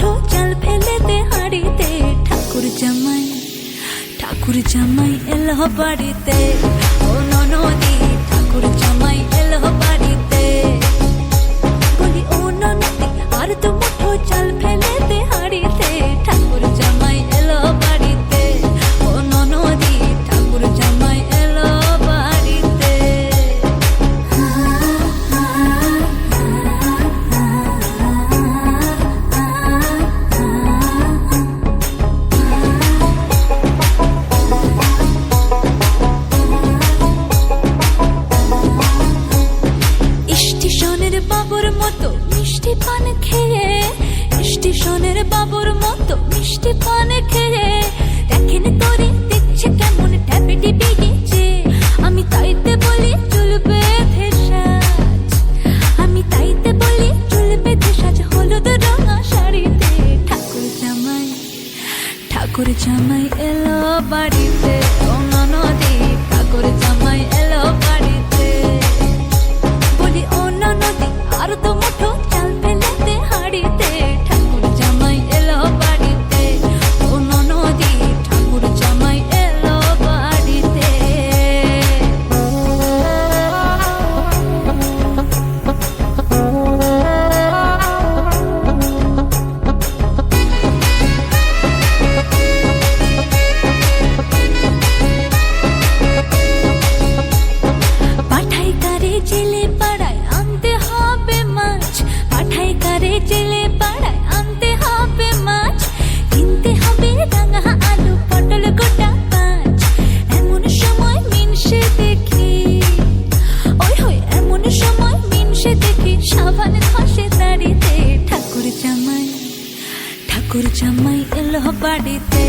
মুঠো চাল ফেলে দে হাড়িতে। ঠাকুর জামাই এলো বাড়িতে, ও ননদি ঠাকুর জামাই এলো বাড়িতে। বলি ও ননদি আর তো মুঠো চাল ফেলে দে হাড়িতে, ঠাকুর জামাই এলো বাড়িতে, ও ননদি ঠাকুর জামাই এলো বাড়িতে। স্টেশনের বাবুর মতো মিষ্টি পান খেয়ে, স্টেশনের বাবুর মতো মিষ্টি পান খেয়ে, দেখেন তোরে দেখছে কেমন ট্যাপেটি বেরিয়েছে। আমি তাইতে বলি চুল বেঁধে সাজ, আমি তাইতে বলি চুল বেঁধে সাজ, হলুদ রঙা শাড়িতে। ঠাকুর জামাই এলো বাড়িতে, ও ননদি ঠাকুর জামাই এলো বাড়িতে। বলি ও ননদি আর তো মুঠো চাল ফেলে দে হাড়িতে, ঠাকুর জামাই এলো বাড়িতে, ও ননদি ঠাকুর জামাই এলো বাড়িতে। পাঠাই কারে জেলে পাড়ায় আনতে হবে মাছ, পাঠাই কারে জেলে পাড়ায় আনতে হবে মাছ, কিনতে হবে রাঙা আলু পটল গোটা পাঁচ। এমন সময় মিনসে দেখি, ওই হই এমন সময় মিনসে দেখি, সাবান ঘষে দাড়িতে। ঠাকুর জামাই এলো বাড়িতে।